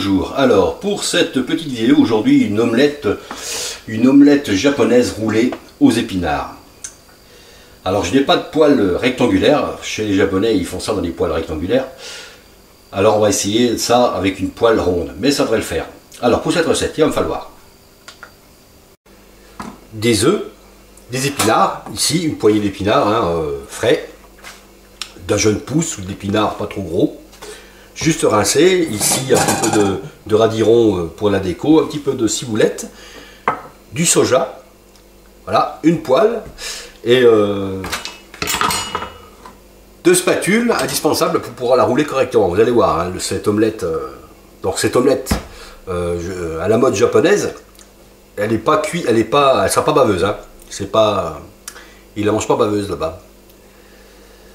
bonjour. Alors pour cette petite vidéo aujourd'hui, une omelette japonaise roulée aux épinards. Alors je n'ai pas de poêle rectangulaire, chez les japonais ils font ça dans des poêles rectangulaires. Alors on va essayer ça avec une poêle ronde, mais ça devrait le faire. Alors pour cette recette, il va me falloir des œufs, des épinards, ici une poignée d'épinards frais, d'un jeune pousse ou d'épinards pas trop gros. Juste rincé, ici un petit peu de radiron pour la déco, un petit peu de ciboulette, du soja, voilà, une poêle et deux spatules indispensables pour pouvoir la rouler correctement. Vous allez voir, hein, cette omelette, à la mode japonaise, elle n'est pas cuite, elle sera pas baveuse, hein. C'est pas, ils la mangent pas baveuse là-bas.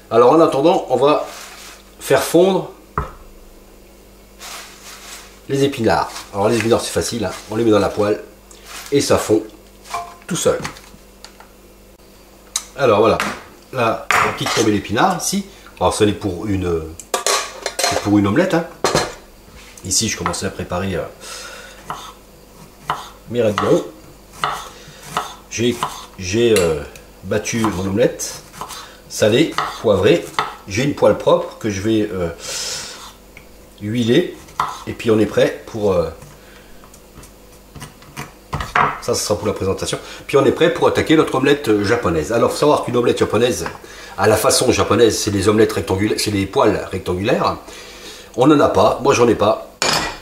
Alors en attendant, on va faire fondre les épinards. Alors les épinards c'est facile, hein. On les met dans la poêle et ça fond tout seul. Alors voilà, là on quitte tomber l'épinard ici. Alors ce n'est pour une omelette, hein. Ici je commençais à préparer mes ravirons. J'ai battu mon omelette, salé, poivré. J'ai une poêle propre que je vais huiler. Et puis on est prêt pour... ça sera pour la présentation. Puis on est prêt pour attaquer notre omelette japonaise. Alors il faut savoir qu'une omelette japonaise, à la façon japonaise, c'est des omelettes rectangulaires, c'est des poêles rectangulaires. On n'en a pas, moi j'en ai pas.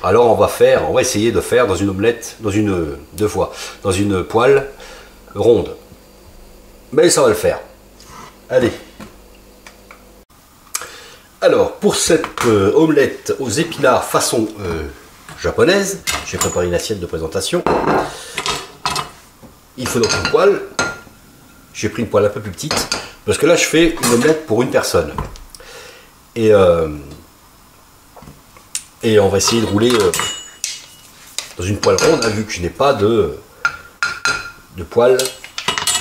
Alors on va essayer de faire dans une omelette, dans une poêle ronde. Mais ça va le faire. Allez. Alors, pour cette omelette aux épinards façon japonaise, j'ai préparé une assiette de présentation. Il faut donc une poêle. J'ai pris une poêle un peu plus petite, parce que là, je fais une omelette pour une personne. Et on va essayer de rouler dans une poêle ronde, hein, vu que je n'ai pas de poêle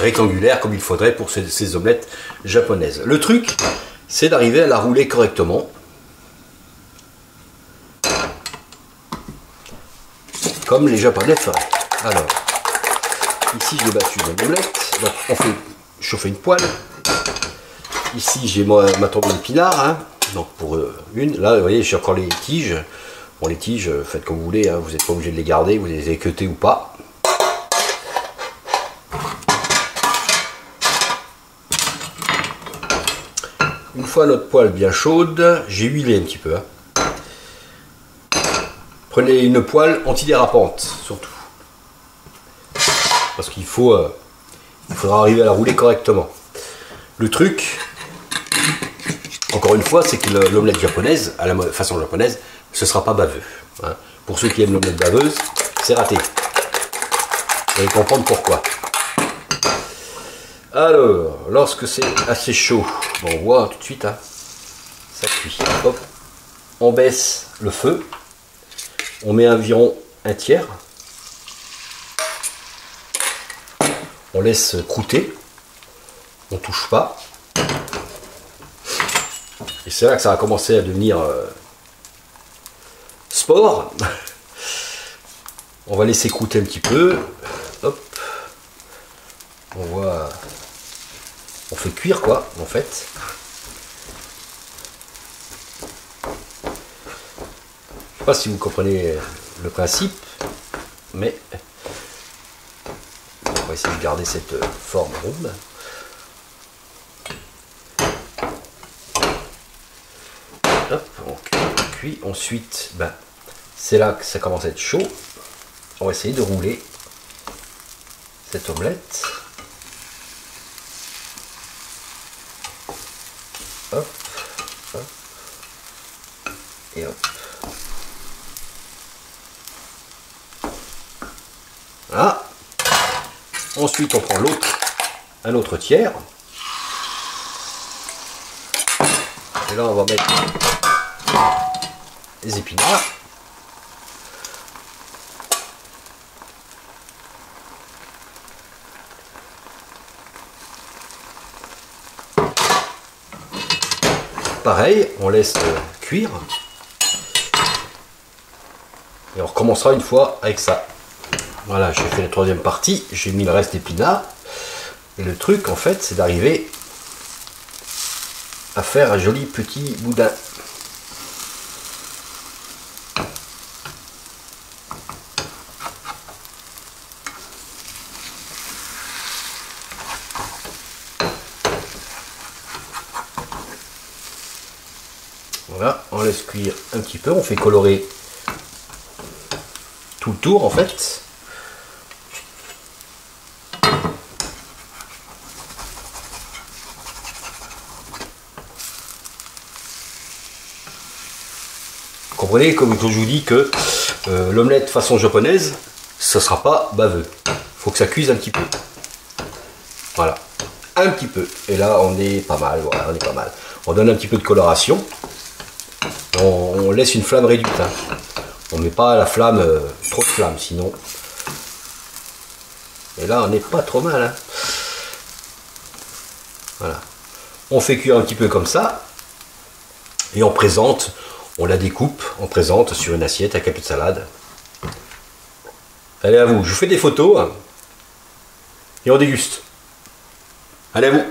rectangulaire comme il faudrait pour ces omelettes japonaises. Le truc, c'est d'arriver à la rouler correctement. Comme les japonais feraient. Alors, ici j'ai battu mon omelette. Donc on fait chauffer une poêle. Ici j'ai ma tombée d'épinards. Hein. Donc pour une, là vous voyez j'ai encore les tiges. Bon les tiges, faites comme vous voulez, hein. Vous n'êtes pas obligé de les garder, vous les équeutez ou pas. Une fois notre poêle bien chaude, j'ai huilé un petit peu. Hein. Prenez une poêle antidérapante, surtout. Parce qu'il faudra arriver à la rouler correctement. Le truc, encore une fois, c'est que l'omelette japonaise, à la façon japonaise, ce ne sera pas baveux. Hein. Pour ceux qui aiment l'omelette baveuse, c'est raté. Vous allez comprendre pourquoi. Alors, lorsque c'est assez chaud, bon, on voit tout de suite, hein, ça cuit. Hop, on baisse le feu, on met environ un tiers, on laisse croûter, on touche pas, et c'est là que ça va commencer à devenir sport. On va laisser croûter un petit peu, hop, on voit... On fait cuire quoi, en fait. Je sais pas si vous comprenez le principe, mais on va essayer de garder cette forme ronde. Hop, on cuit. Ensuite, ben, c'est là que ça commence à être chaud. On va essayer de rouler cette omelette. Hop, hop, et hop. Voilà. Ensuite, on prend un autre tiers. Et là, on va mettre les épinards. Pareil, on laisse cuire. Et on recommencera une fois avec ça. Voilà, j'ai fait la troisième partie, j'ai mis le reste d'épinards. Et le truc, en fait, c'est d'arriver à faire un joli petit boudin. Voilà, on laisse cuire un petit peu, on fait colorer tout le tour en fait. Comprenez, comme je vous dis que l'omelette façon japonaise, ça ne sera pas baveux. Il faut que ça cuise un petit peu. Voilà, un petit peu. Et là, on est pas mal. Voilà, on est pas mal. On donne un petit peu de coloration. On laisse une flamme réduite. Hein. On ne met pas la flamme, trop de flamme, sinon. Et là, on n'est pas trop mal. Hein. Voilà. On fait cuire un petit peu comme ça. Et on présente. On la découpe, on présente sur une assiette avec un peu de salade. Allez à vous, je vous fais des photos et on déguste. Allez à vous.